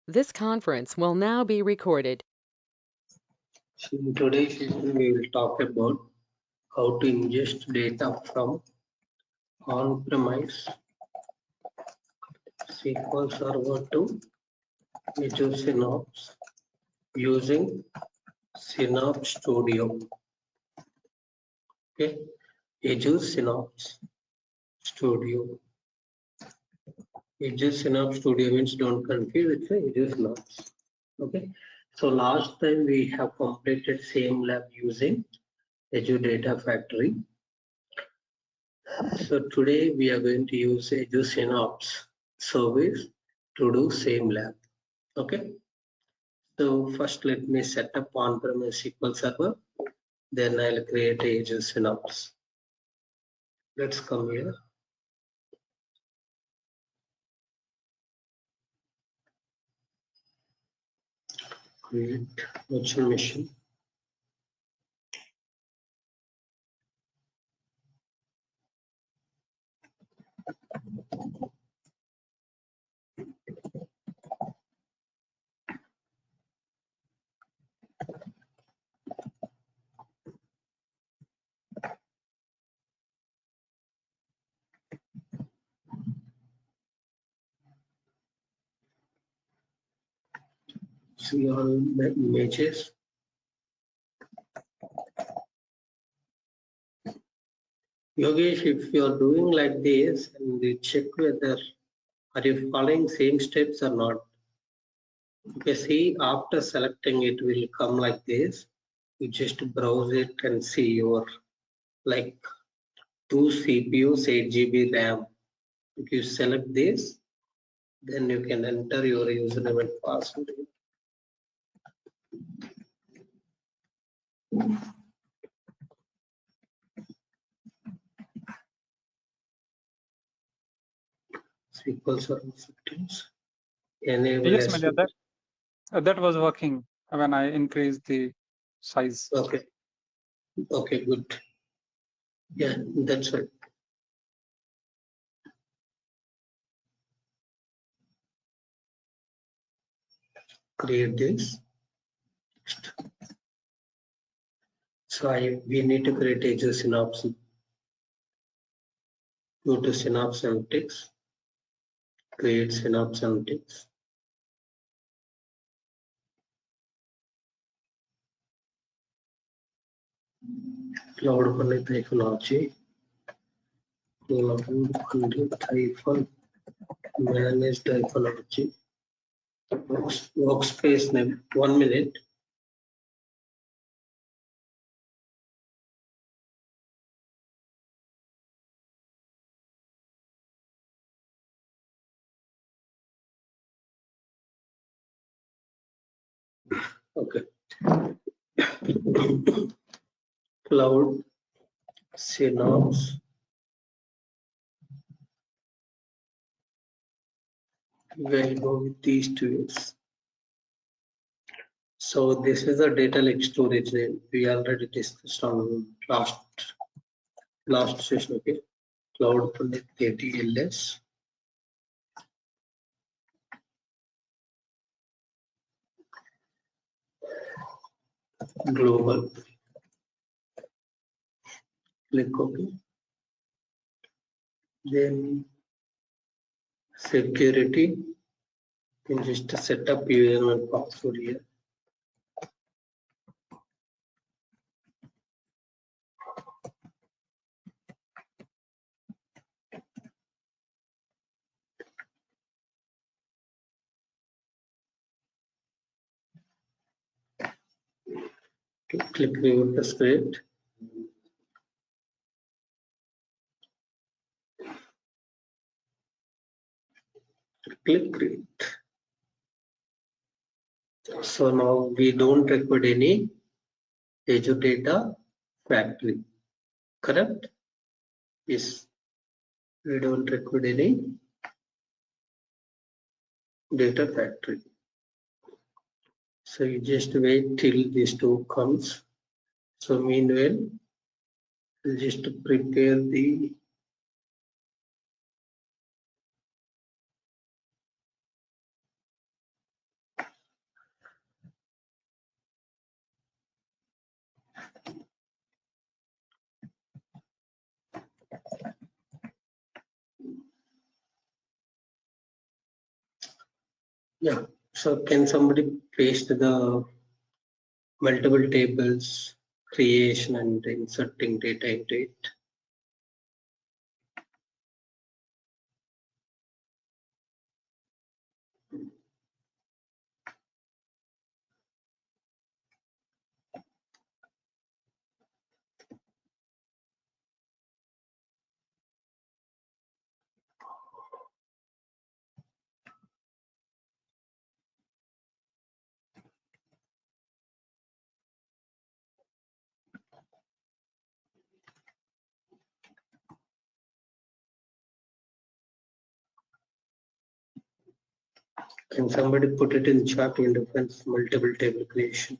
This conference will now be recorded. So in today's session, we will talk about how to ingest data from on-premise SQL Server to Azure Synapse using Synapse Studio. Okay, Azure Synapse Studio. Azure Synapse Studio means don't confuse, it's Azure Synapse. Okay, so last time we have completed same lab using Azure Data Factory. So today we are going to use Azure Synapse service to do same lab. Okay. So first let me set up on-premise SQL Server. Then I'll create Azure Synapse. Let's come here. Create virtual machine. See all the images. Yogesh, if you are doing like this and you check whether are you following same steps or not. Okay, see after selecting it will come like this. You just browse it and see your like 2 CPUs, 8 GB RAM. If you select this, then you can enter your username and password. SQL Server settings. Enable Yes, as Melia, that was working when I increased the size. okay. Okay, good. Yeah, that's right. Create this. So we need to create Azure Synapse. Go to Synapse Analytics. Create Synapse Analytics. Cloud Connect technology. Cloud Connect manage technology. Workspace name. 1 minute. Okay. Cloud Synapse. We'll go with these two. So this is a data lake storage name. We already discussed on last session. Okay. Cloud Connect ATLS. Global. Click OK. Then security. You can just set up username and password here. Click review the script. Click create. So now we don't record any Azure Data Factory. Correct? Yes. We don't record any Data Factory. So you just wait till this two comes. So meanwhile, we'll just prepare the Yeah. So can somebody paste the multiple tables creation and inserting data into it? Can somebody put it in chat in difference multiple table creation?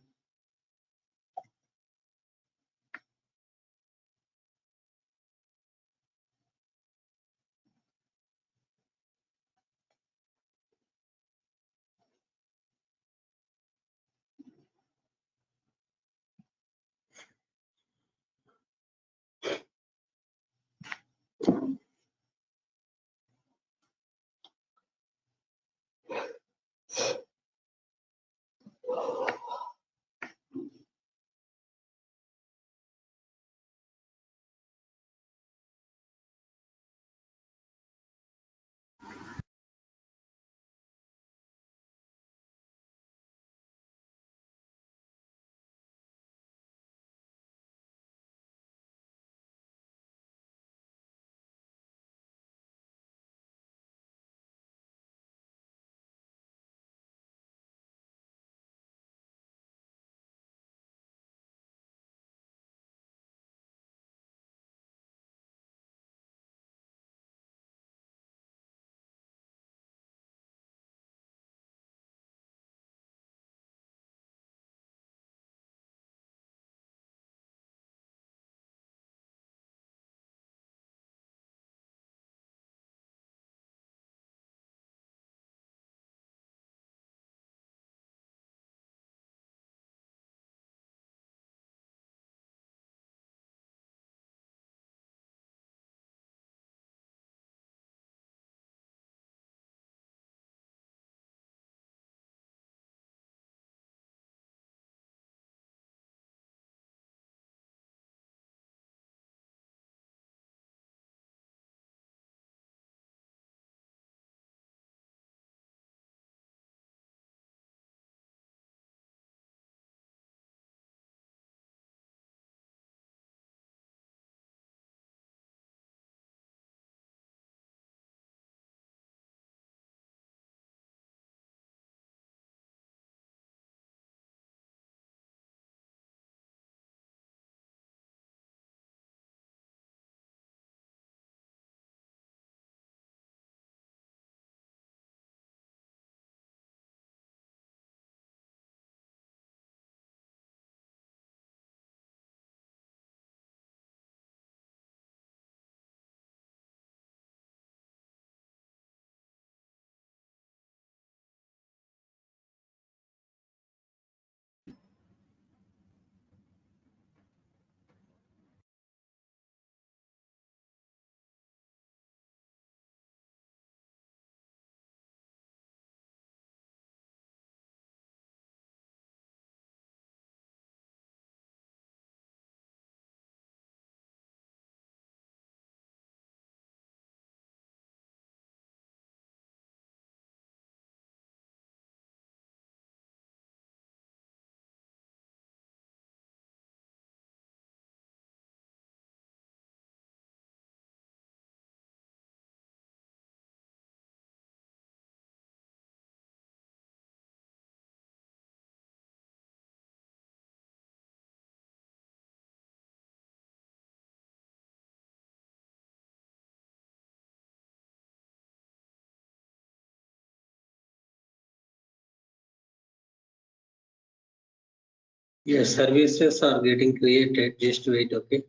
Yes, services are getting created. Just wait, okay?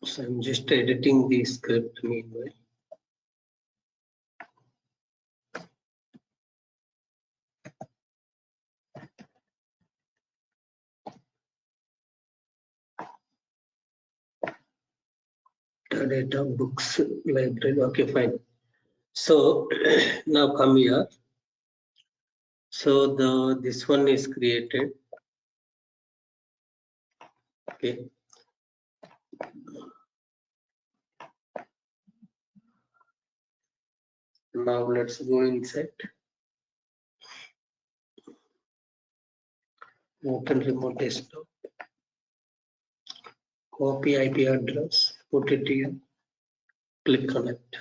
So I'm just editing the script meanwhile. metadata books library. Okay, fine. So now come here. So this one is created. Okay. Now let's go inside. Open remote desktop. Copy IP address. Put it here. Click connect.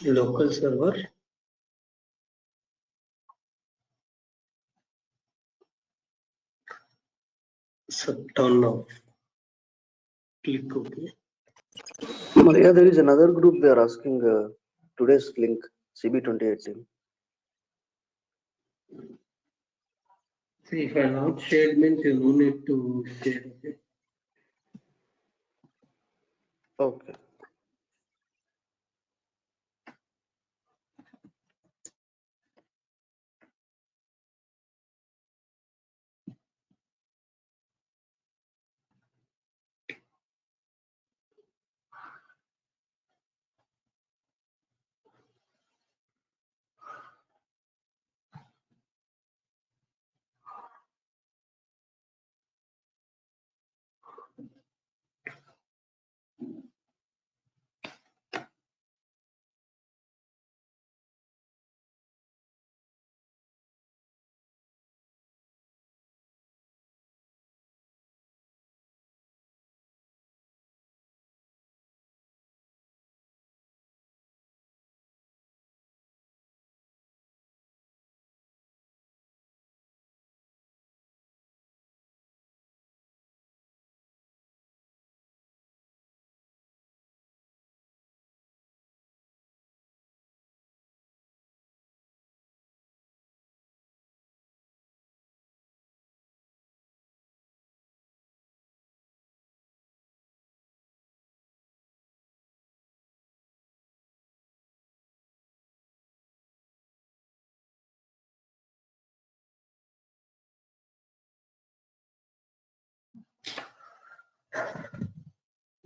Local server. So turn off. Click OK. Maria, there is another group they are asking today's link, CB28 team. See, if I not shared means you no need to share. Okay. Okay.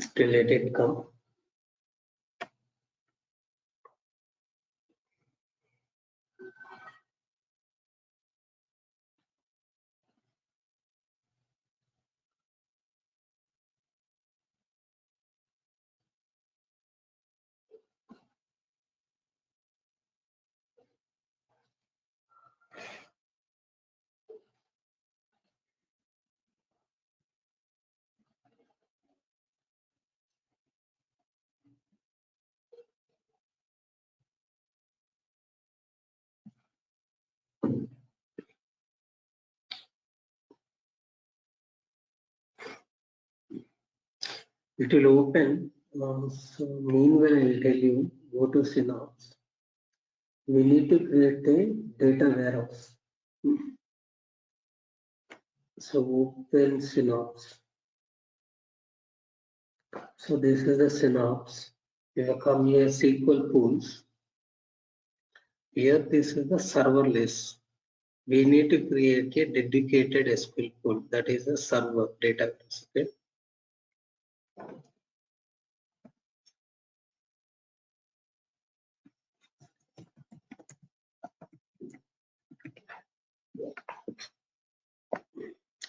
Still let it come. It will open. So meanwhile, I will tell you, go to Synapse. We need to create a data warehouse. So open Synapse. So this is the Synapse. You have come here SQL pools. Here this is the serverless. we need to create a dedicated SQL pool, that is a server database. Okay.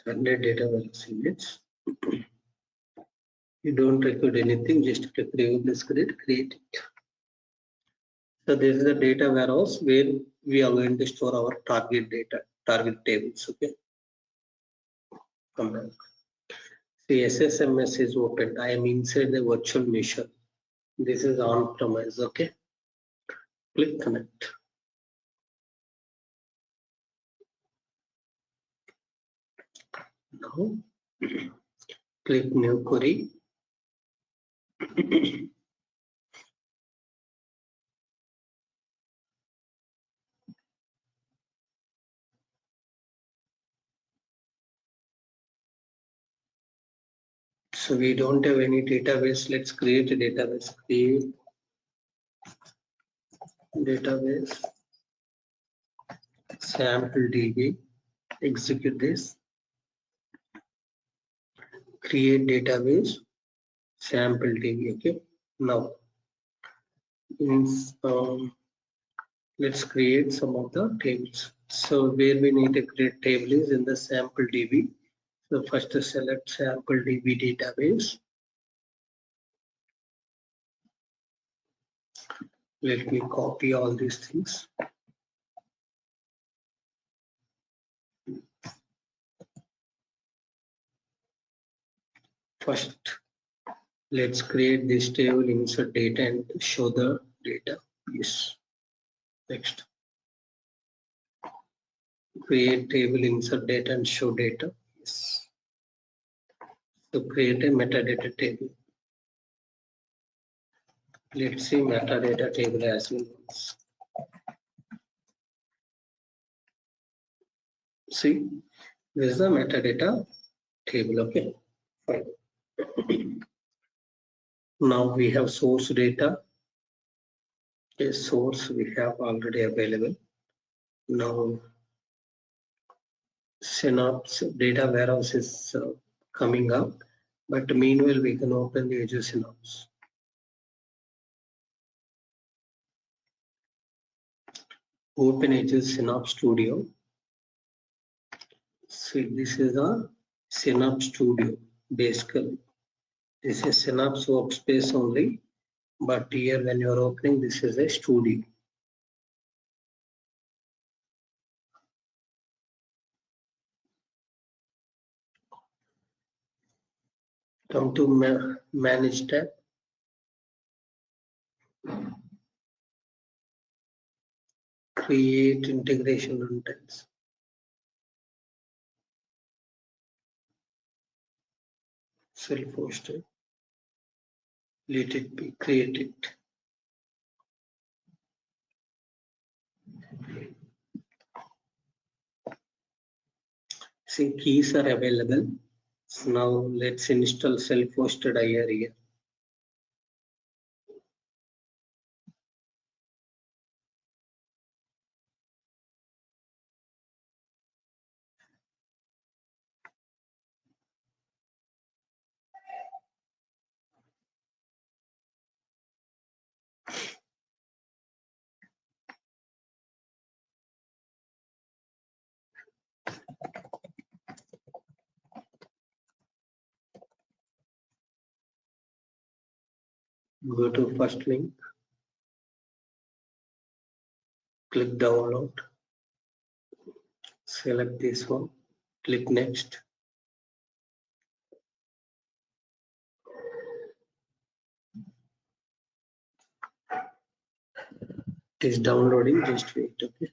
And a database image. You don't record anything, just click remove this grid, create it. So this is the data warehouse where we are going to store our target data, target tables. Okay. Come back. See, SSMS is open. I am inside the virtual machine. This is on premise. Okay. Click connect. Now click new query. So we don't have any database. Let's create a database. Create database sample DB. Execute this. Create database sample DB. Okay. Now let's create some of the tables. So where we need to create table is in the sample DB. So first select sample DB database. Let me copy all these things. First, let's create this table, insert data and show the data. Yes. Next, create table, insert data and show data. Yes. So create a metadata table. Let's see metadata table as well. See, this is the metadata table. Okay, fine. Now we have source data. A source we have already available. Now Synapse data warehouse is coming up, but meanwhile we can open the Azure Synapse. Open Azure Synapse Studio. See, this is a Synapse Studio. Basically, this is Synapse workspace only, but here when you are opening, this is a studio. Come to Manage tab. Create integration runtimes. Self-hosted. Let it be created. See, keys are available. So now let's install self-hosted IR here. Go to first link, click download, select this one, click next. It is downloading, just wait. Okay.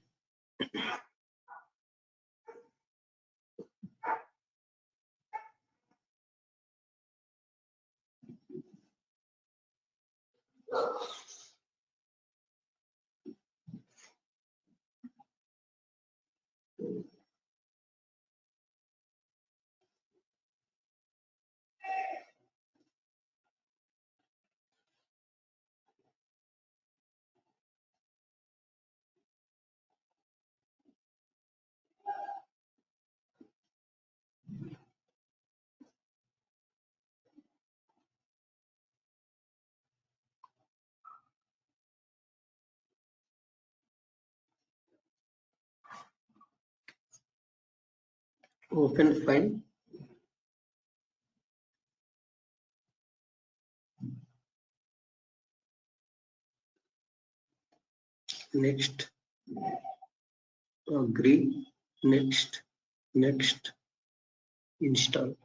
Open file. Next. Agree. Next. Next. Install.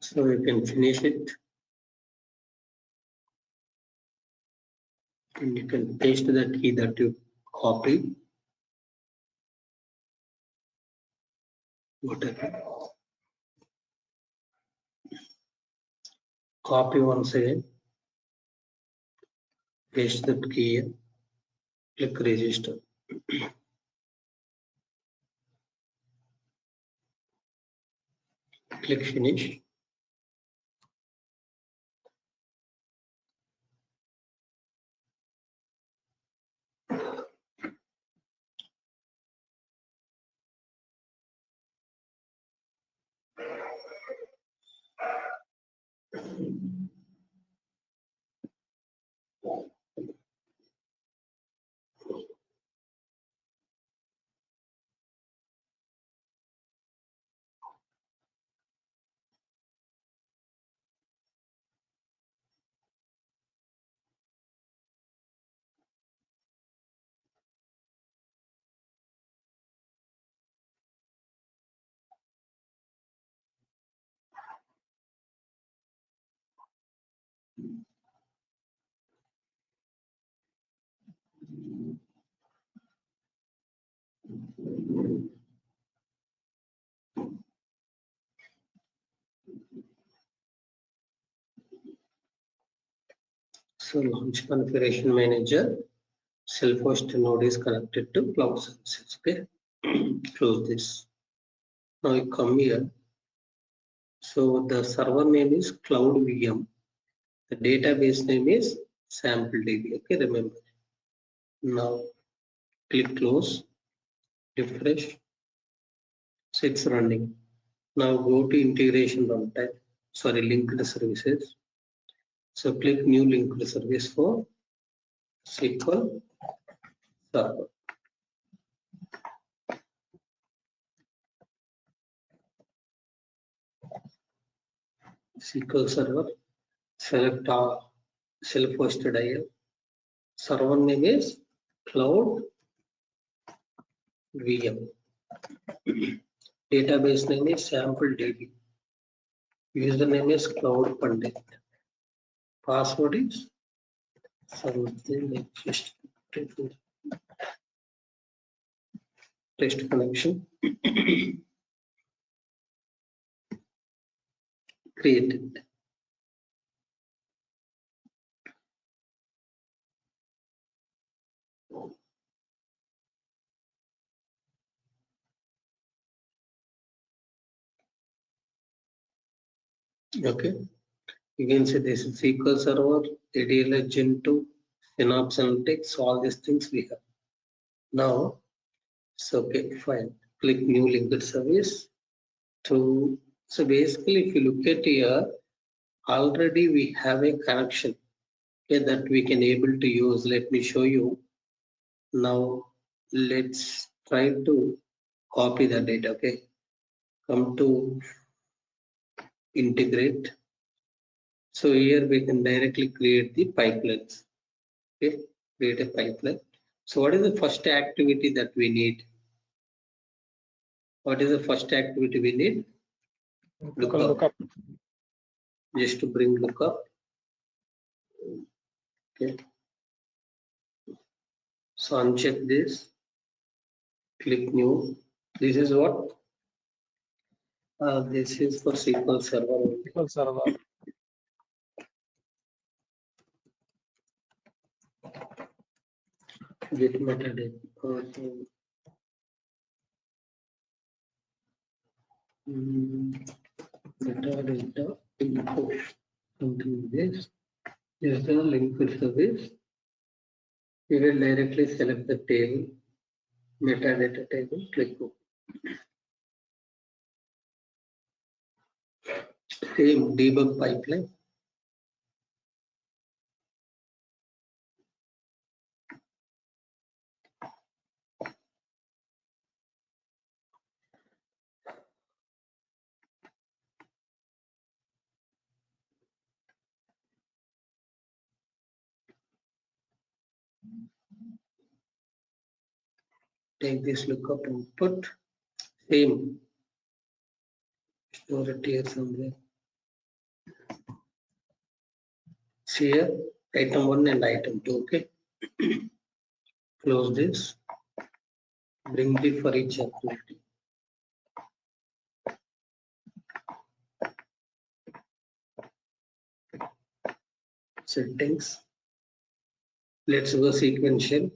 So you can finish it and you can paste the key that you copy. Whatever. Copy once again. Paste that key here. Click register. Click finish. So launch configuration manager, self-host node is connected to cloud services. Okay, close this. Now you come here. So the server name is Cloud VM. The database name is SampleDB. Okay, remember. Now click close, refresh. So it's running. Now go to integration runtime. Sorry, linked services. So click new linked service for SQL Server. SQL Server. Select self-hosted IL. Server name is Cloud VM. Database name is SampleDB. Username is Cloud Pandit. Password is something like just test connection. Created. Okay, you can say this is SQL Server, ADLS Gen 2, Synapse Analytics, all these things we have. Now, so okay, fine. Click new linked service. So basically, if you look at here, already we have a connection, okay, that we can able to use. Let me show you. Now, let's try to copy the data. Okay, come to integrate. So here we can directly create the pipelines. Okay, create a pipeline. So what is the first activity that we need? What is the first activity we need? Lookup. Just to bring lookup. Okay. So uncheck this. Click new. This is what? This is for SQL Server. SQL Server. Get metadata. Metadata info. Something this. This is the linked service. You will directly select the table, metadata table, click OK. Same debug pipeline. Take this lookup input, same, store it here somewhere. See here, item 1 and item 2, okay. Close this, bring the for each activity. Settings, let's go sequential,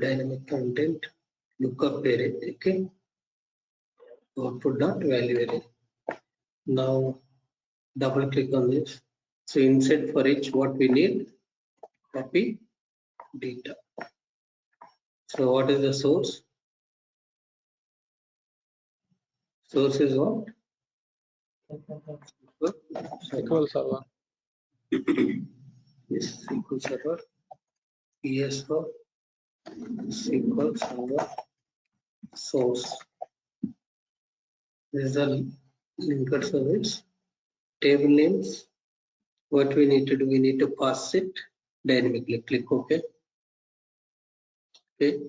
dynamic content, lookup array, okay. Output dot value array. Now double click on this. So inside for each what we need, copy data. So what is the source? Source is what? SQL Server. Yes, SQL Server. ES for SQL Server source. This is the linked service. Table names. What we need to do, we need to pass it dynamically. Click OK. Okay.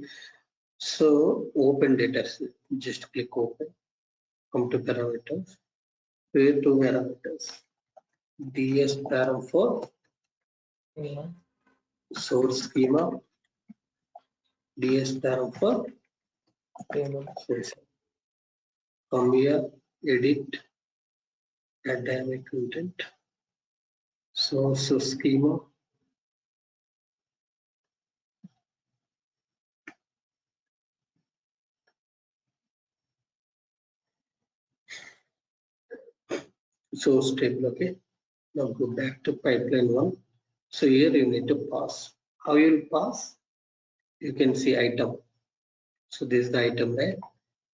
So open data set. Just click open. Come to parameters. Create two parameters. DS param for source schema. DS param for source. Come here, edit, add dynamic content. Source schema. Source table, okay. Now go back to pipeline 1. So here you need to pass. How you will pass? You can see item. So this is the item, right?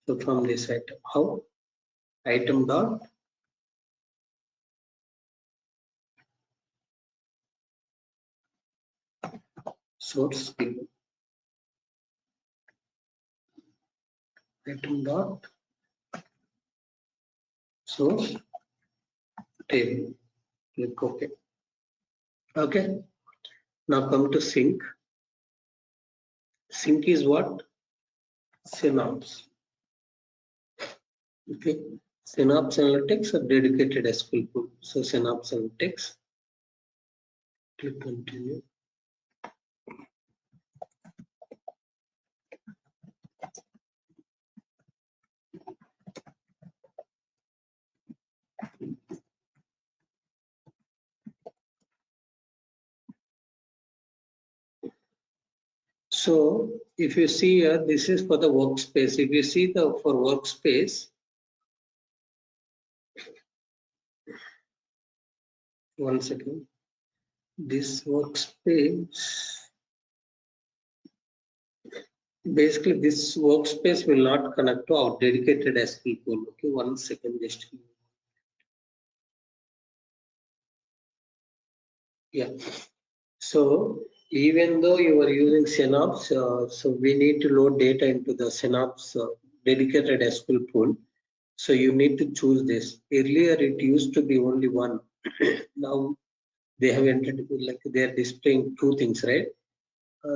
So from this item, how? Item dot source schema. Item dot source table. Click OK. Okay. Now come to sync. Sync is what? Synapse. Okay. Synapse Analytics are dedicated SQL pool. So Synapse Analytics. Click continue. So if you see here, this is for the workspace. If you see the for workspace, one second, this workspace, basically this workspace will not connect to our dedicated SQL pool. Okay, one second, just yeah. So even though you are using Synapse, so we need to load data into the Synapse dedicated SQL pool. So you need to choose this. Earlier it used to be only one. Now they have entered, like they are displaying two things, right?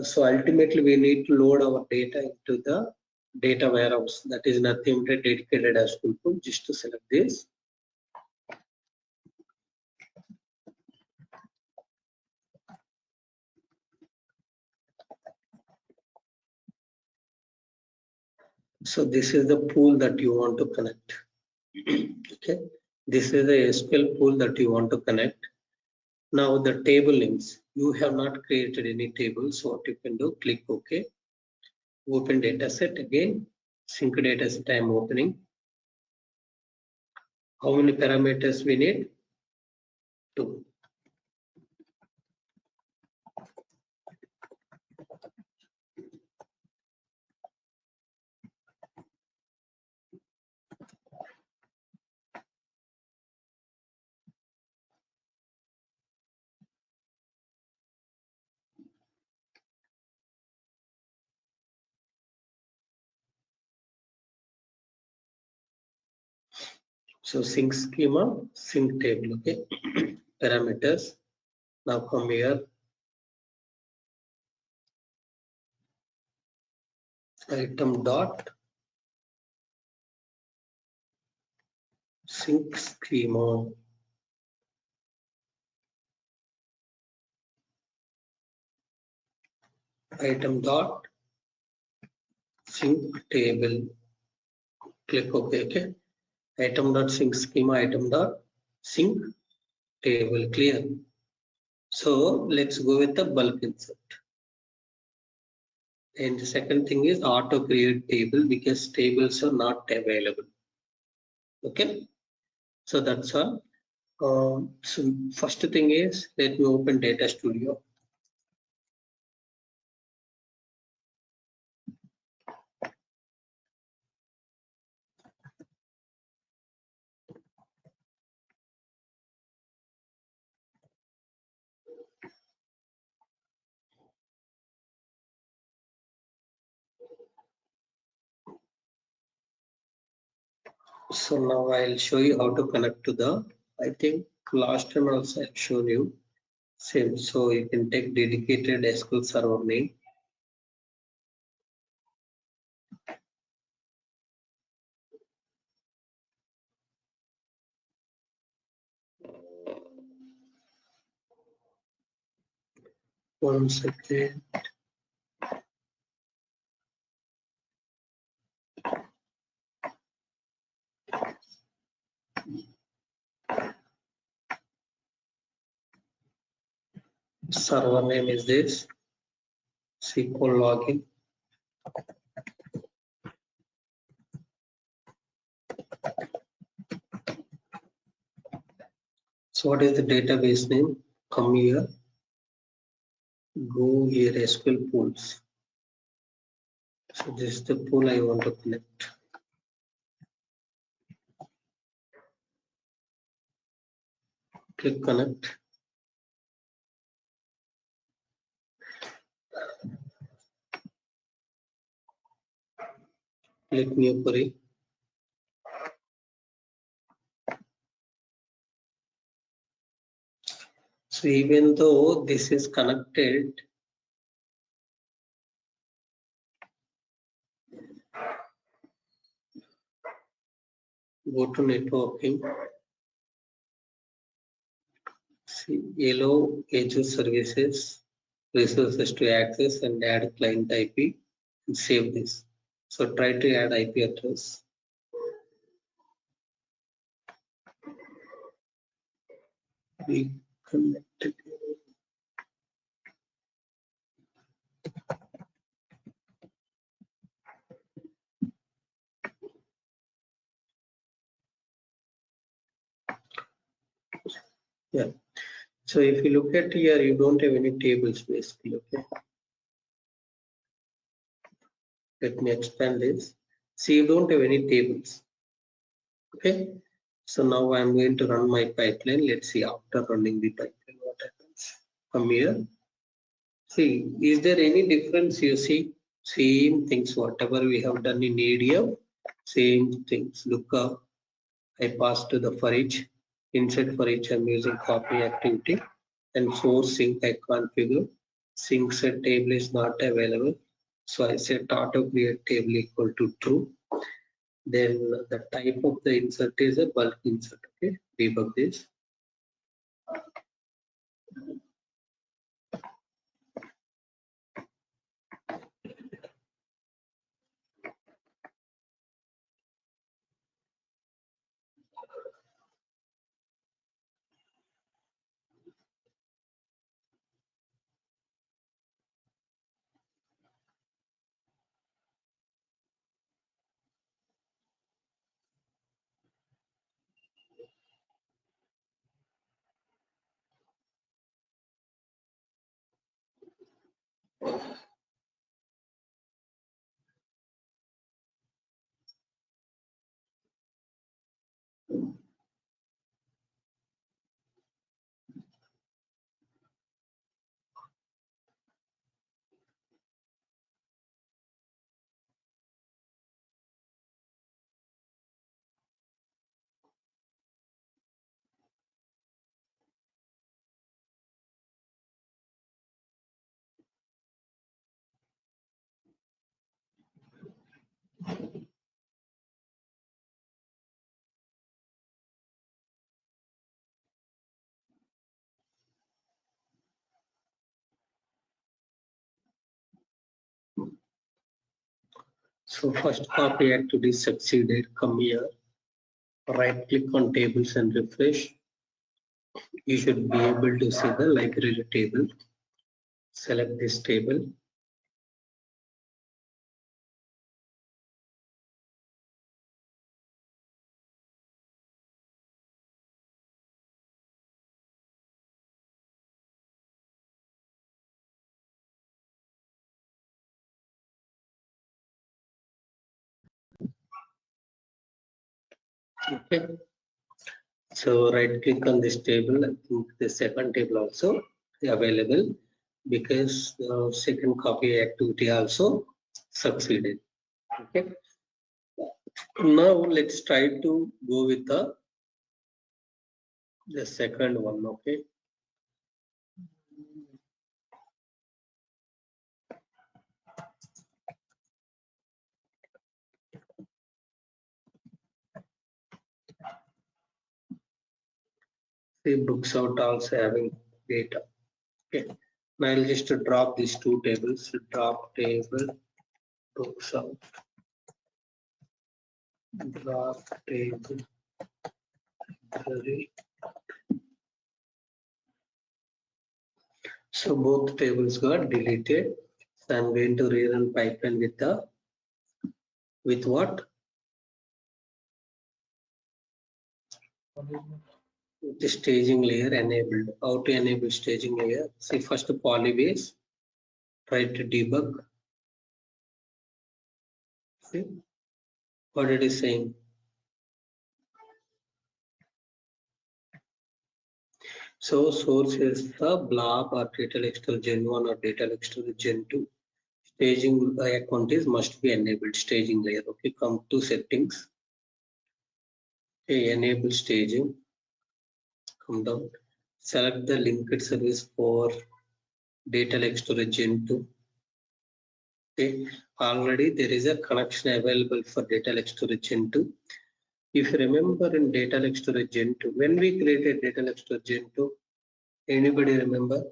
So ultimately we need to load our data into the data warehouse. That is nothing but dedicated SQL pool. Just to select this. So this is the pool that you want to connect. Okay, this is the SQL pool that you want to connect. Now the table links, you have not created any table, so what you can do, click OK, open data set again, sync data set I am opening. How many parameters we need? 2. So sync schema, sync table, okay. Parameters. Now come here, item dot sync schema. Item dot sync table. Click OK, okay. Item dot sync schema, item dot sync table, clear. So let's go with the bulk insert. And the second thing is auto create table because tables are not available. Okay, so that's all. So first thing is, let me open Data Studio. So now I'll show you how to connect to the, I think last time also I've shown you same. So you can take dedicated SQL server name. One second. Server name is this, SQL login. So what is the database name? Come here, go here, SQL pools. So this is the pool I want to connect. Click connect. Click new query. So even though this is connected, go to networking. See, allow Azure services resources to access and add client IP and save this. So try to add IP address. Be connected. Yeah. So if you look at here, you don't have any tables basically. Okay. Let me expand this. See, you don't have any tables. Okay. So now I'm going to run my pipeline. Let's see after running the pipeline what happens. From here. See, is there any difference you see? Same things, whatever we have done in ADF, same things. Look up, I pass to the for each. Inside for each, I'm using copy activity and source sync I configure. Sync set table is not available. So I set auto create table equal to true. Then the type of the insert is a bulk insert. Okay, debug this. So first copy activity succeeded. Come here. Right click on tables and refresh. You should be able to see the library table. Select this table. Okay. So right click on this table. I think the second table also available because the second copy activity also succeeded. Okay. Now let's try to go with the second one. Okay. See, books out also having data. Okay. Now I'll just drop these two tables. Drop table books out. Drop table library. So both tables got deleted. So I'm going to rerun pipeline with what? The staging layer enabled. How to enable staging layer? See first polybase. Try to debug. See what it is saying. So source is the blob or data extra gen 1 or data extra gen 2. Staging account is must be enabled. Staging layer. Okay, come to settings. Okay, enable staging. Come down. Select the linked service for data lake storage gen 2. Okay, already there is a connection available for data lake storage gen 2. If you remember in data lake storage gen 2, when we created data lake storage gen 2, anybody remember?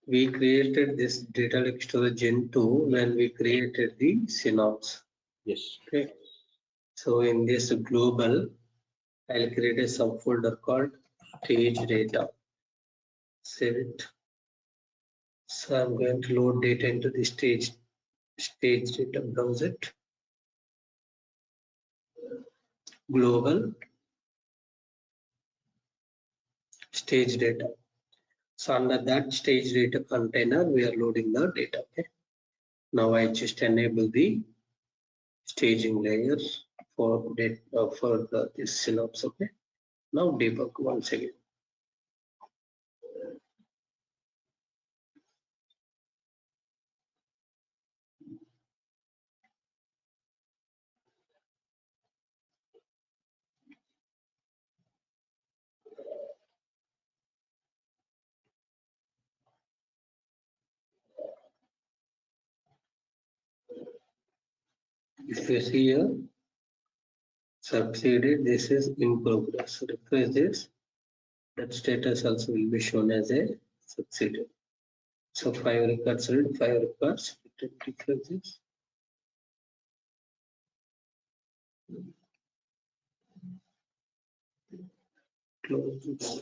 We created this data lake storage gen 2 when we created the Synapse. Yes. Okay. So in this global, I'll create a subfolder called stage data. Save it. So I'm going to load data into the stage data, browse it. Global stage data. So under that stage data container, we are loading the data. Okay. Now I just enable the staging layer for data for this Synapse. Okay. Now debug once again. If you see here, succeeded, this is in progress. Refresh this, that status also will be shown as a succeeded. So 5 records read, 5 records. Refresh this. Close this.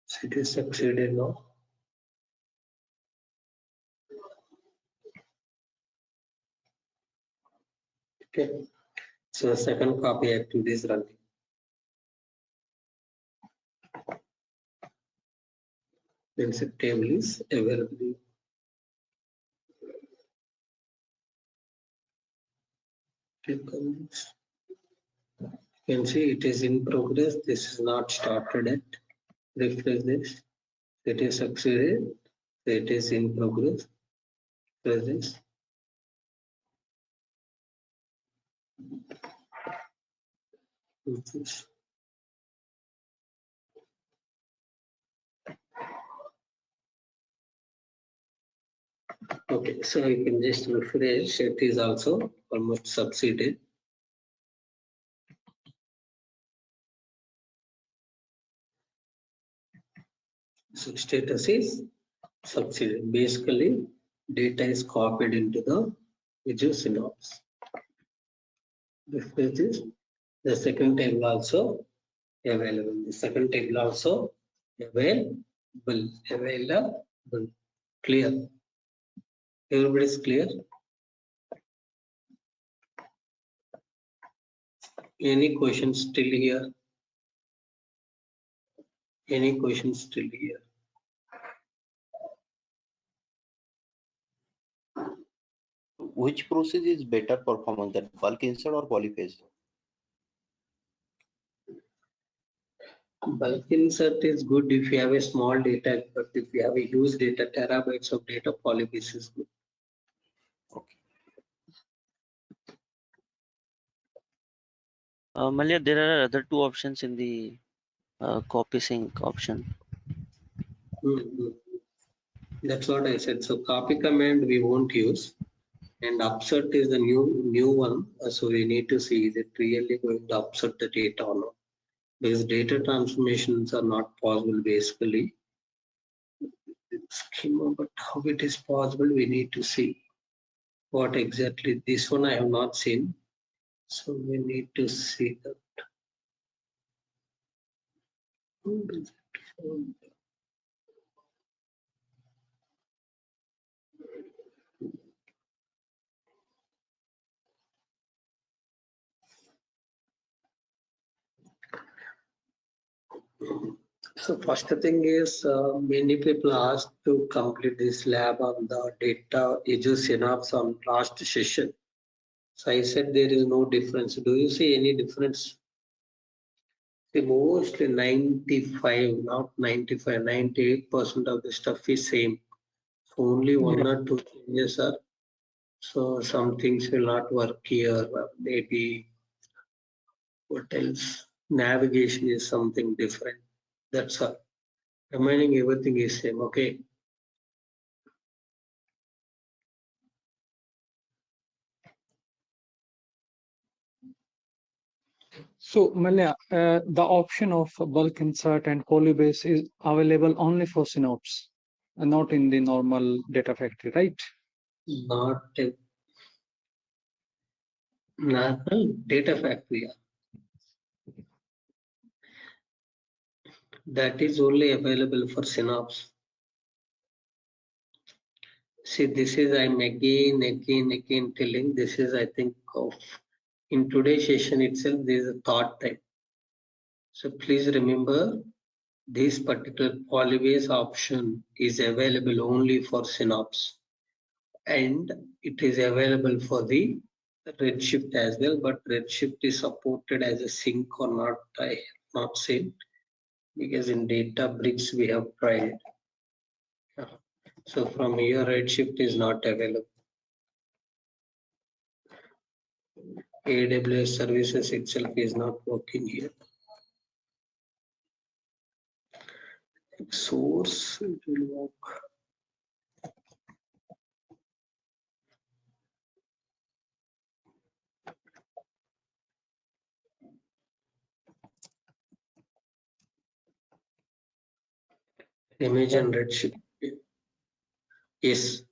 So it is succeeded now. Okay. So second copy activity is running. Then the table is available. Click on this. You can see it is in progress. This is not started yet. Refresh this. It is succeeded. It is in progress. Refresh this. Refresh. Okay, so you can just refresh. It is also almost succeeded. So status is succeeded. Basically, data is copied into the Azure Synapse. Refresh this. The second table also available. The second table also available. Available. Clear. Everybody is clear. Any questions still here? Any questions still here? Which process is better performance, that bulk insert or polyphase? Bulk insert is good if you have a small data, but if you have a huge data, terabytes of data, polybase is good. Okay. Malia, there are other two options in the copy sync option. That's what I said. So copy command we won't use, and upsert is the new one. So we need to see, is it really going to upsert the data or not? Because data transformations are not possible basically. Schema, but how it is possible, we need to see what exactly. This one I have not seen, so we need to see that. So first thing is many people asked to complete this lab on the data Azure Synapse on last session. So I said there is no difference. Do you see any difference? See, mostly 95, not 95, 98% of the stuff is same. So only one or two changes are. So some things will not work here. Maybe what else? Navigation is something different. That's all. Remaining everything is same. Okay. So, Malia, the option of bulk insert and polybase is available only for Synapse, and not in the normal data factory, right? Not a normal data factory. That is only available for Synapse. See, this is I'm again telling. This is I think of in today's session itself. There is a thought time. So please remember this particular polybase option is available only for Synapse, and it is available for the Redshift as well. But Redshift is supported as a sync or not. I have not seen, because in Databricks we have tried. So from here Redshift is not available. AWS services itself is not working here. Source it will work. Image and Redshift. Yes.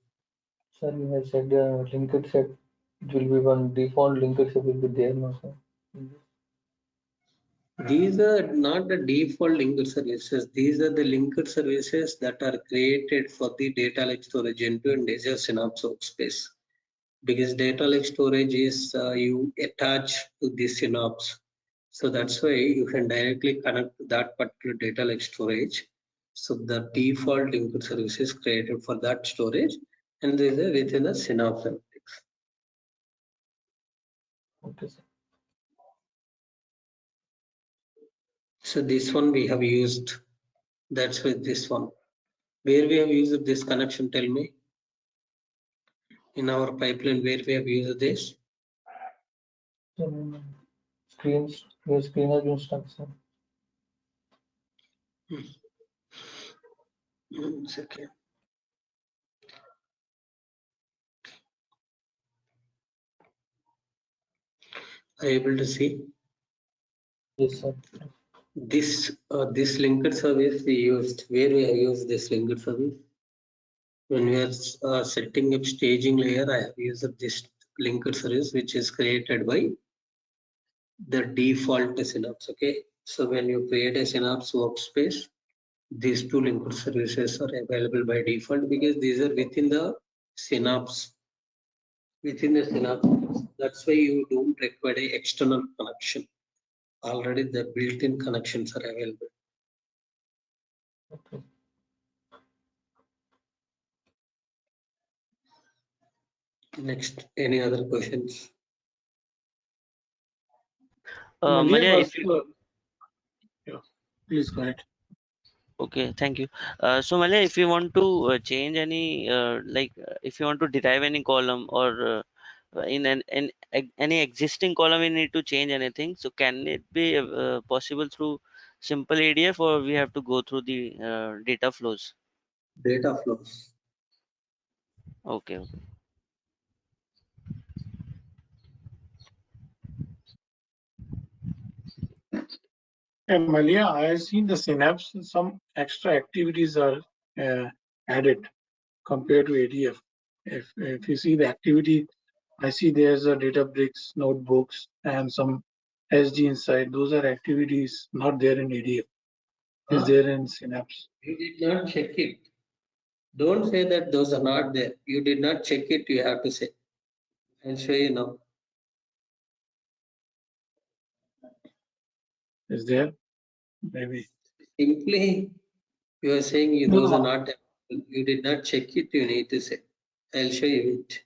Sir, you have said linked set, it will be one default linked set will be there, no sir? These are not the default linked services. These are the linked services that are created for the data lake storage into and Azure Synapse workspace. Because data lake storage is you attach to the Synapse. So that's why you can directly connect to that particular data lake storage. So the default linked service is created for that storage, and these are within the Synapse. Okay, sir. So this one we have used. That's with this one. Where we have used this connection, tell me. In our pipeline, where we have used this? Your screen has been stuck, sir. One second. Are you able to see? Yes, sir. This linked service we used. Where we have used this linked service? When we are setting up staging layer, I have used this linked service, which is created by the default Synapse. Okay, so when you create a Synapse workspace, these two linked services are available by default because these are within the Synapse. Within the Synapse, that's why you don't require an external connection. Already the built-in connections are available. Okay. Next, any other questions? Malia, if you yeah, please go ahead. okay, thank you. So Malia, if you want to change any if you want to derive any column or in any existing column we need to change anything, so can it be possible through simple ADF, or we have to go through the data flows? Data flows. Okay. And Malia, I have seen the Synapse, some extra activities are added compared to ADF. If you see the activity, I see there's a Databricks, notebooks, and some SG inside. Those are activities not there in ADF. Is there in Synapse? You did not check it. Don't say that those are not there. You did not check it, you have to say. I'll show you now. Is there? Maybe. Simply, you are saying those are not available. You did not check it, you need to say. I'll show you it.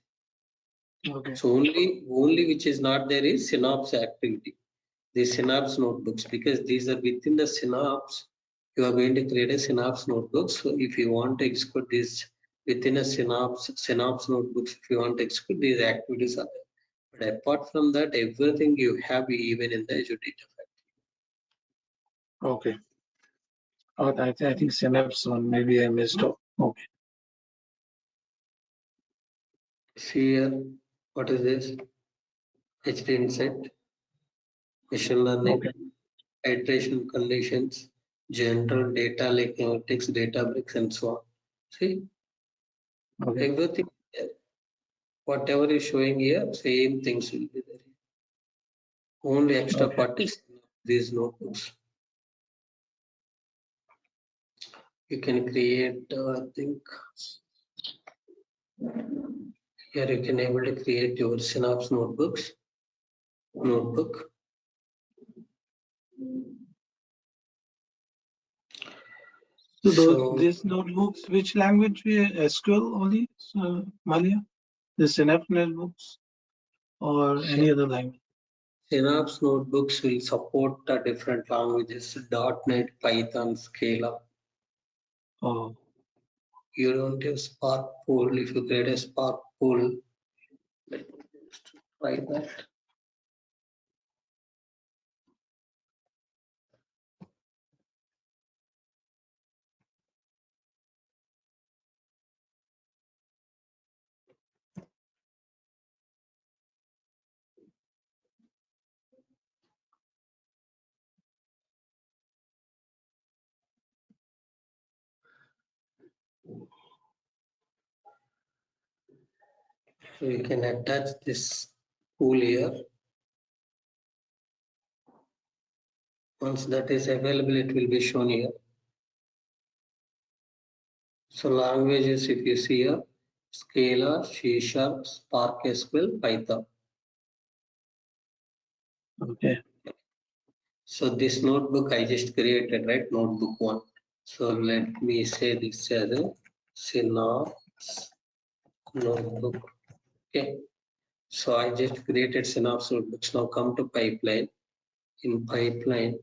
Okay. So only which is not there is Synapse activity. The Synapse notebooks, because these are within the Synapse. You are going to create a Synapse notebook. So if you want to execute this within a Synapse notebooks, if you want to execute these activities are there. But apart from that, everything you have even in the Azure Data Factory. Okay. Oh, I think Synapse one, maybe I missed out. Okay. See here, what is this? HD Insight, machine learning, Okay. iteration conditions, general data like analytics, Databricks, and so on. See, Okay. everything there. Whatever is showing here, same things will be there. Only extra Okay. part is these notebooks. You can create, I think, here you can able to create your Synapse notebook. So these notebooks, which language we SQL only, Malia? The Synapse notebooks or any other language? Synapse notebooks will support different languages, .NET, Python, Scala. Oh. You don't have Spark pool. If you create a Spark pool, let me just try that. So you can attach this pool here. Once that is available, it will be shown here. So languages, if you see here, Scala, C#, Spark SQL, Python. Okay. So this notebook I just created, right? Notebook 1. So let me say this as a Synapse notebook. Okay. So I just created Synapse notebooks. Now come to pipeline. In pipeline,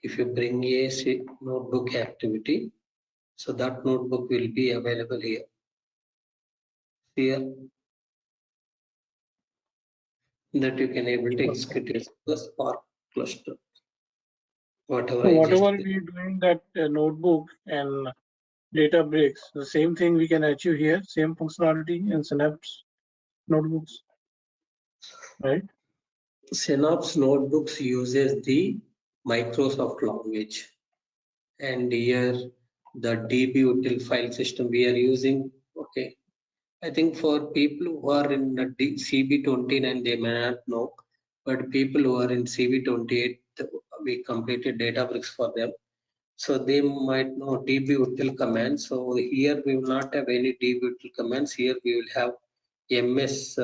if you bring a notebook activity, so that notebook will be available here. Here that you can able to execute the Spark cluster. Whatever So whatever we are doing that notebook and Databricks, the same thing we can achieve here, same functionality in Synapse notebooks, right? Synapse notebooks uses the Microsoft language, and here the DB util file system we are using. Okay, I think for people who are in the CB29 they may not know, but people who are in CB28 we completed Databricks for them, so they might know DB util command. So here we will not have any DB util commands. Here we will have MS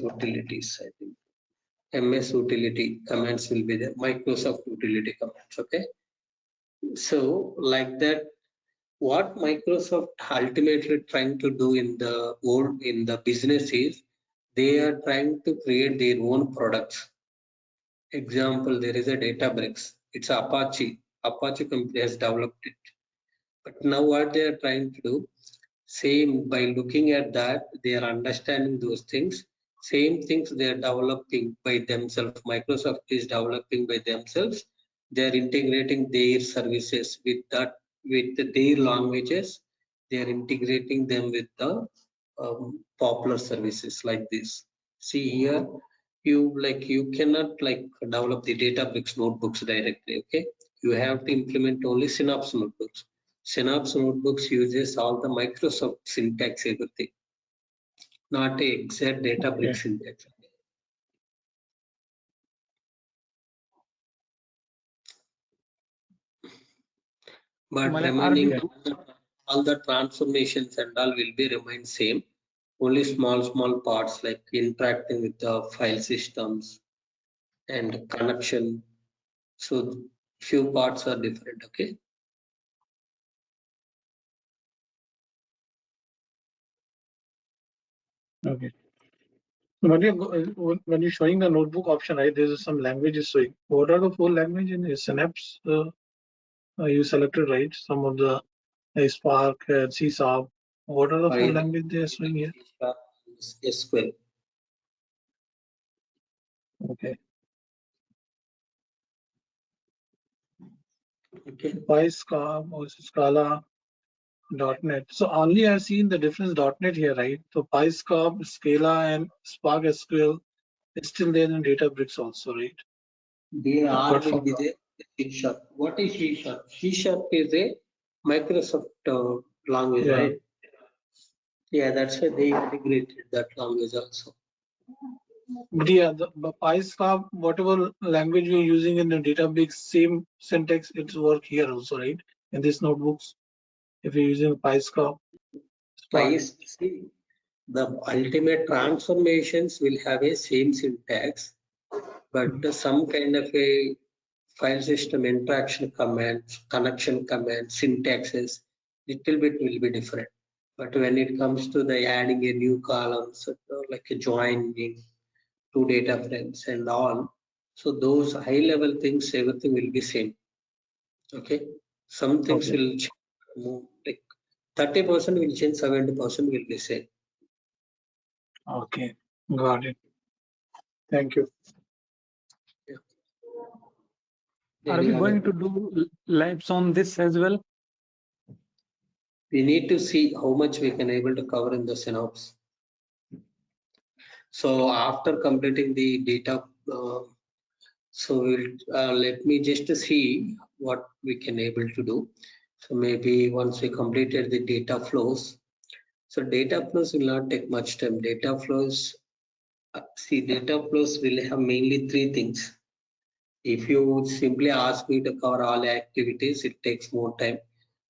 utilities. I think MS utility commands will be there. Microsoft utility commands. Okay, so like that, what Microsoft ultimately trying to do in the business is they are trying to create their own products. Example, there is a Databricks. It's Apache. Apache company has developed it. But now what they are trying to do, same by looking at that, they are understanding those things. Same things they are developing by themselves. Microsoft is developing by themselves. They are integrating their services with that, with their languages. They are integrating them with the popular services like this. See here, you cannot develop the Databricks notebooks directly. Okay, you have to implement only Synapse notebooks. Synapse notebooks uses all the Microsoft syntax, everything, not a exact Databricks syntax. But remaining all the transformations and all will be remain same. Only small parts like interacting with the file systems and connection. So few parts are different. Okay. Okay. When you're showing the notebook option, right, there's some languages showing. What are the 4 languages in Synapse? You selected, right? Some of the Spark, C#. What are the 4 languages they are showing here? SQL. Okay. Okay. PyScarp or Scala, .NET. So only I've seen the difference .NET here, right? So PyScarp, Scala, and Spark SQL is still there in Databricks also, right? They are will be there. C#. What is C#? C# is a Microsoft language, right? Yeah, that's why they integrated that language also. But yeah, the PyScarp, whatever language we're using in the Databricks, same syntax, it's work here also, right? in these notebooks if you're using PyScript? See, the ultimate transformations will have a same syntax, but some kind of a file system interaction commands, connection commands, syntaxes, little bit will be different. But when it comes to the adding a new column, so like a joining two data frames and all, so those high level things, everything will be same. Okay, some things will move, like 30% will change, 70% will be same. Okay, got it. Thank you. Are we going to do labs on this as well? We need to see how much we can able to cover in the Synapse. So after completing the data, so let me just see what we can able to do. So maybe once we completed the data flows, so data flows will not take much time. Data flows, data flows will have mainly three things. If you simply ask me to cover all activities, it takes more time.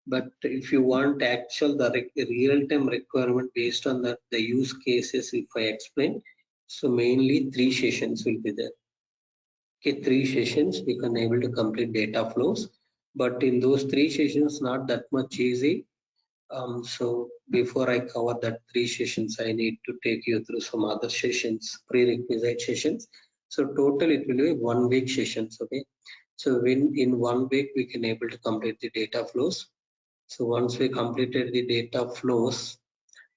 But if you want the real-time requirement based on the use cases, if I explain, so mainly 3 sessions will be there. Okay, 3 sessions we can able to complete data flows, but in those 3 sessions, not that much easy. So before I cover that 3 sessions, I need to take you through some other sessions, prerequisite sessions. So total it will be 1 week sessions. Okay, so in 1 week we can able to complete the data flows. So once we completed the data flows,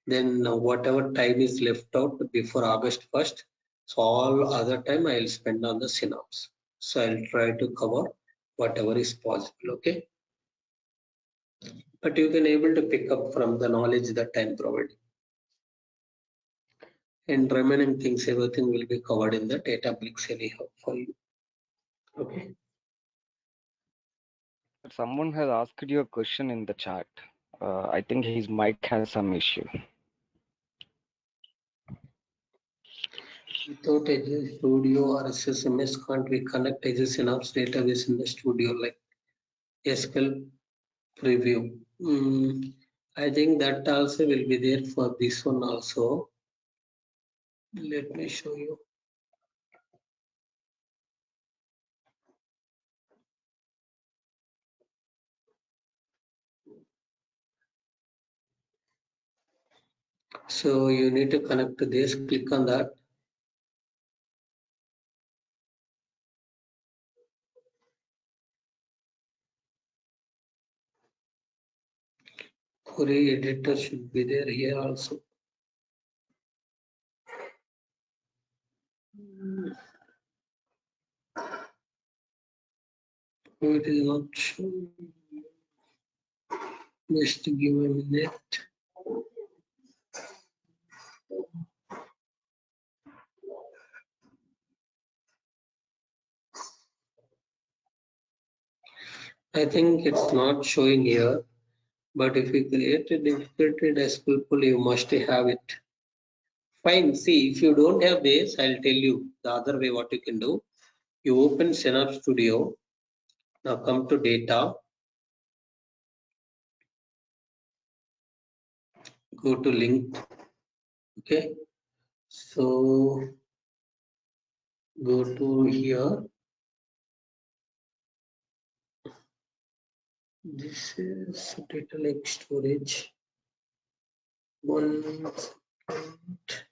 then whatever time is left out before August 1st, so all other time I'll spend on the Synapse. So I'll try to cover whatever is possible. Okay, but you can able to pick up from the knowledge that I'm providing. And remaining things, everything will be covered in the Databricks anyhow for you. Okay. Someone has asked you a question in the chat. I think his mic has some issue. Without Azure Studio or SSMS, can't we connect Azure Synapse database in the studio like SQL preview? I think that also will be there for this one also. Let me show you. So you need to connect to this, click on that. Query editor should be there here also. It is not showing. Just give a minute. I think it's not showing here, but if you create a dedicated SQL pool, you must have it. Fine. See, if you don't have this, I'll tell you the other way what you can do. You open Synapse Studio. Now come to data. Go to linked. Okay. So go to here. This is data lake storage. 1 second.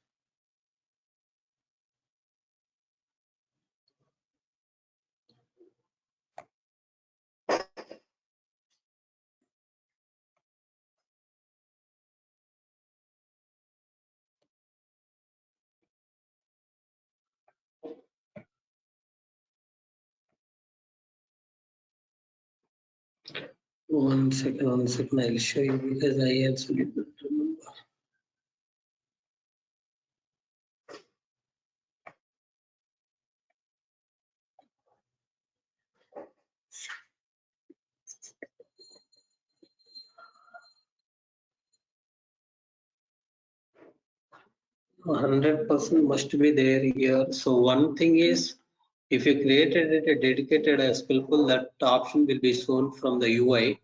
One second, I'll show you because I also did not remember. %, must be there here. So one thing is, if you created a dedicated SQL pool, that option will be shown from the UI.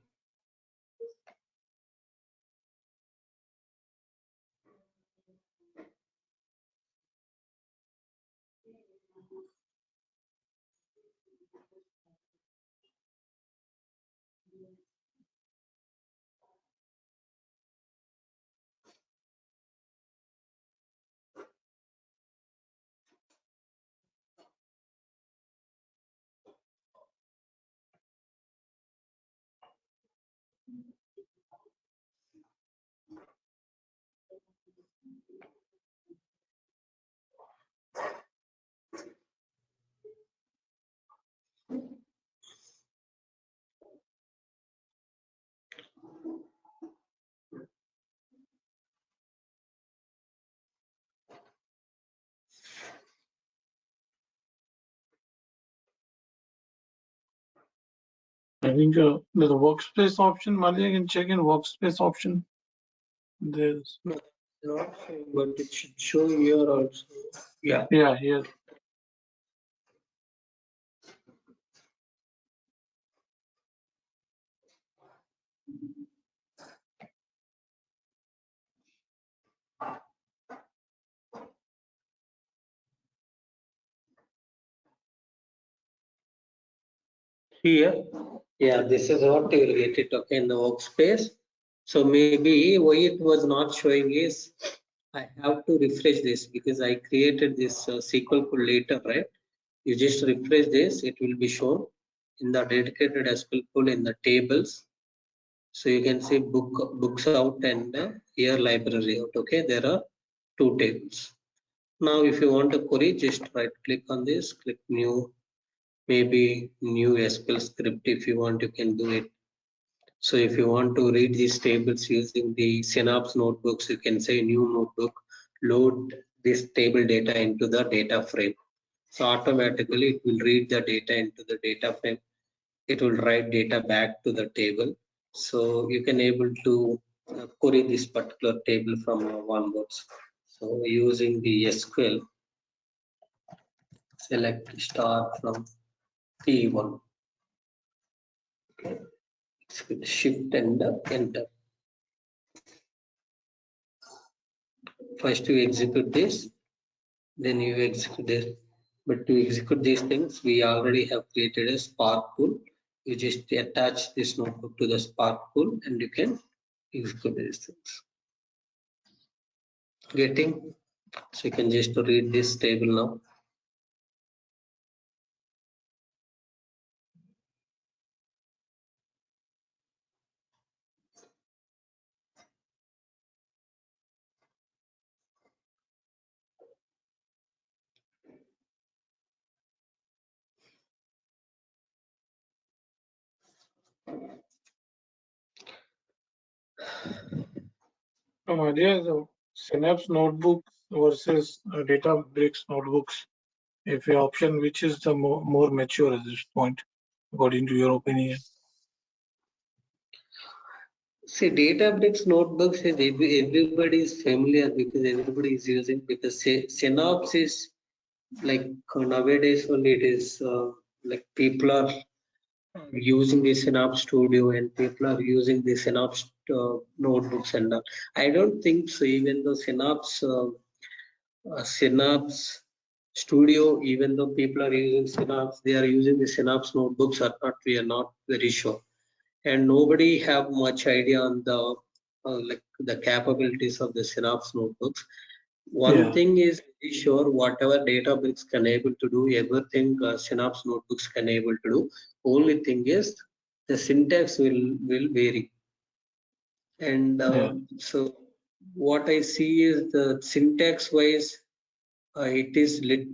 I think there's a workspace option. Malia, you can check in workspace option. There's No, not showing, but it should show here also. Yeah. yeah here. Here, yeah, this is what you will get it, okay, in the workspace. So maybe why it was not showing is I have to refresh this because I created this SQL pool later, right? You just refresh this, it will be shown in the dedicated SQL pool in the tables. So you can see books out and here library out, okay? There are two tables. Now, if you want to query, just right click on this, click new, maybe new SQL script. If you want, you can do it. So if you want to read these tables using the Synapse notebooks, you can say new notebook, load this table data into the data frame. So automatically it will read the data into the data frame. It will write data back to the table. So you can able to query this particular table from onwards. So using the SQL, select star from P1. Okay. Shift and enter. First you execute this, then you execute this. But to execute these things, we already have created a Spark pool. You just attach this notebook to the Spark pool and you can execute these things. Getting? So you can just read this table now. Malia, the Synapse notebooks versus Databricks notebooks. If your option, which is the more mature at this point, according to your opinion? See, Databricks notebooks is everybody is familiar because everybody is using, because Synapse is like nowadays only it is like people are using the Synapse Studio and people are using the Synapse notebooks and all. I don't think so. Even though Synapse Studio, even though people are using Synapse, they are using the Synapse notebooks or not. We are not very sure, and nobody have much idea on the like the capabilities of the Synapse notebooks. One thing is very sure, whatever Databricks can able to do, everything Synapse notebooks can able to do. Only thing is the syntax will vary. And so what I see is the syntax wise, it is like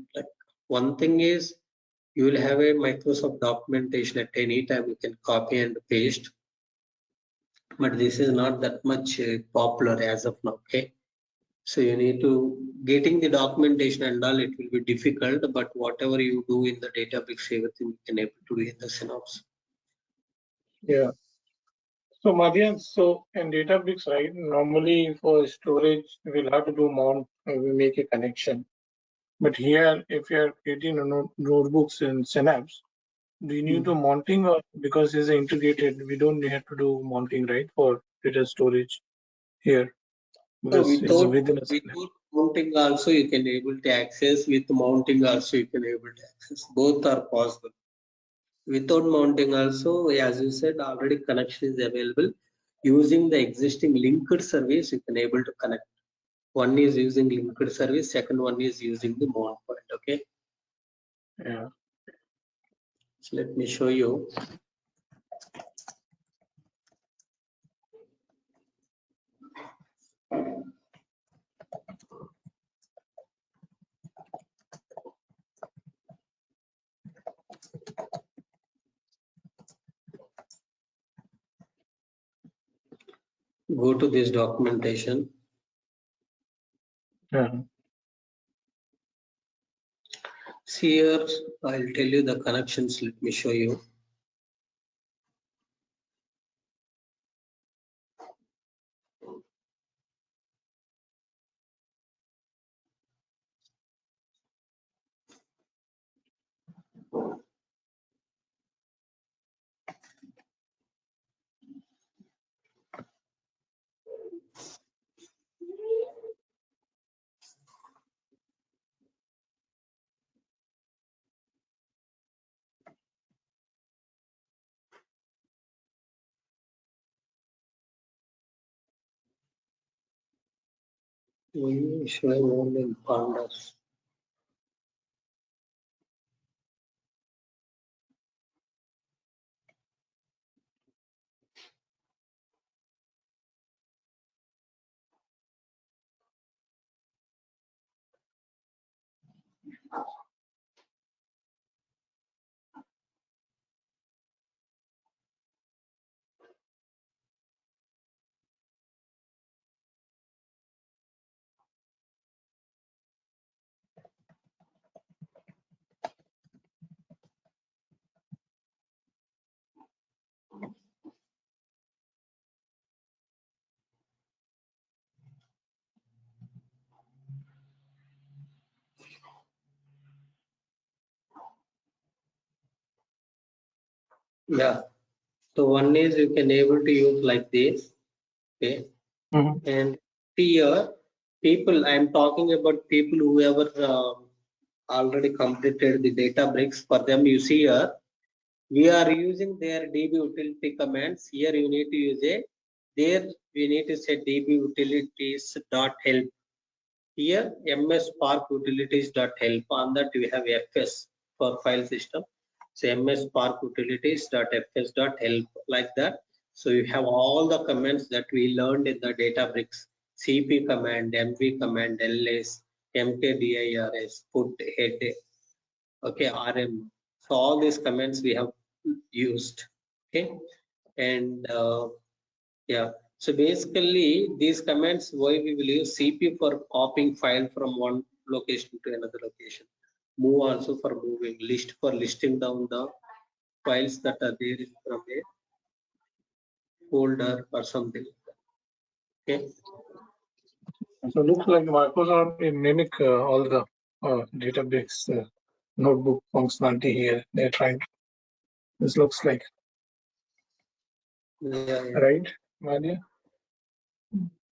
one thing is you will have a Microsoft documentation at any time you can copy and paste, but this is not that much popular as of now. Okay. So you need to getting the documentation and all, it will be difficult, but whatever you do in the Databricks, everything you can able to do in the Synapse. Yeah. So Madhyan, so in Databricks, right, normally for storage, we'll have to do mount, we make a connection. But here, if you're creating notebooks in Synapse, do you need to mounting, or because it's integrated, we don't have to do mounting, right, for data storage here? So Because it's within a without mounting also you can able to access, with mounting also you can able to access. Both are possible. Without mounting also, as you said, already connection is available. Using the existing linked service, you can able to connect. One is using linked service, second one is using the mount point. Okay. Yeah. So let me show you. Go to this documentation. Yeah. See here, I'll tell you the connections. Let me show you. We showing only in pandas. Yeah. So one is you can able to use like this. Okay. And here people, I'm talking about people who ever already completed the Databricks. For them, you see here, we are using their DB utility commands. Here you need to use there we need to say DB utilities dot help. Here ms spark utilities dot help. On that we have fs for file system. So ms spark utilities dot fs dot help, like that. So you have all the commands that we learned in the Databricks: cp command, mv command, ls, mkdirs, put, head, okay, rm. So all these commands we have used. Okay. And yeah, so basically these commands, why we will use cp for copying file from one location to another location, move also for moving, list for listing down the files that are there from a folder or something. Okay. So looks like Microsoft mimic all the database notebook functionality here. They're trying to, this looks like, Yeah. right, Malia?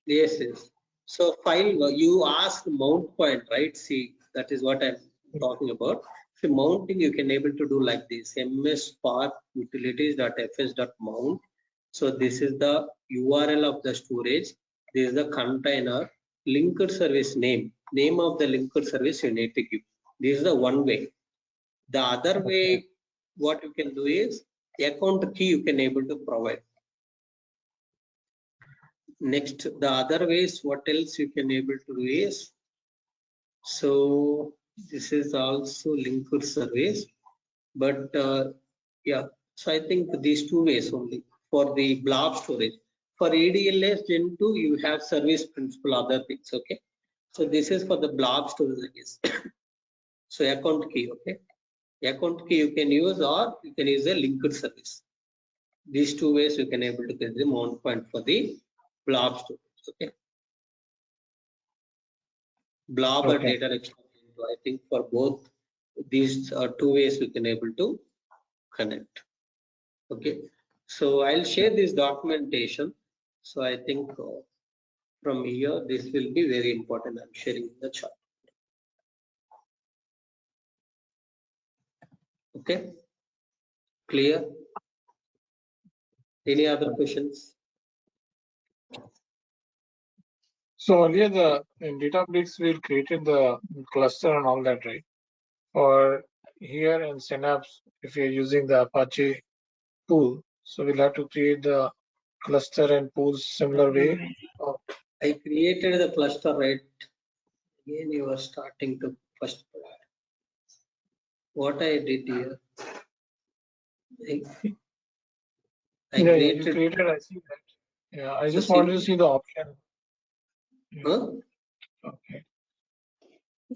Yes, yes. So file, you asked mount point, right? See, that is what I'm talking about. So mounting you can able to do like this: ms spark utilities.fs.mount. So this is the URL of the storage. This is the container. Linked service name of the linked service you need to give. This is the one way. The other way, what you can do is account key you can able to provide. Next, the other ways, what else you can able to do is, so this is also linked service, but yeah, so I think these two ways only for the blob storage. For ADLS Gen 2, you have service principal, other things. Okay, so this is for the blob storage, I guess. So account key, okay, account key you can use, or you can use a linked service. These two ways you can able to get the mount point for the blob storage. Okay. Blob or data extraction. I think for both these two ways we can able to connect. Okay, so I'll share this documentation. So I think from here this will be very important. I'm sharing the chart. Okay, clear? Any other questions? So earlier the in Databricks we created the cluster and all that, right? Or here in Synapse, if you're using the Apache tool, so we'll have to create the cluster and pools similar way. I created the cluster, right? Again, you are starting to first. What I did here, I Yeah, created. you created. I see that. Yeah, I just wanted to see the option. Huh? Okay.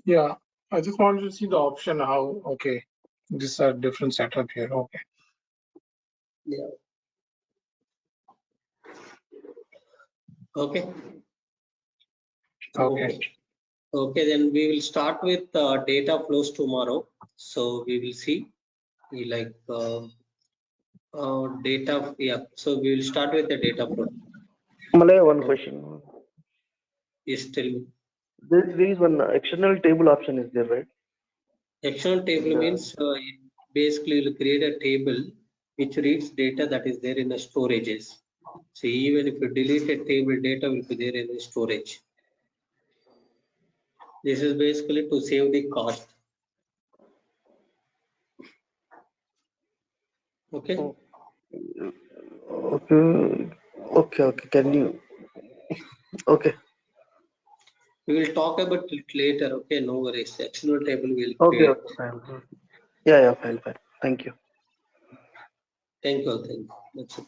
Yeah, I just wanted to see the option how. Okay, these are different setup here. Okay. Yeah. Okay. Okay. Okay, then we will start with data flows tomorrow. So we will see like data. Yeah. So we will start with the data flow. Malaya, one question. Yes, tell me. There is one external table option is there, right? External table means it basically will create a table which reads data that is there in the storages. So even if you delete a table, data will be there in the storage. This is basically to save the cost. Okay. Okay. Can you? Okay. We will talk about it later. Okay, no worries. XML table will Okay. create. Fine. Yeah. Fine. Thank you. Thank you all. Thank you. That's it.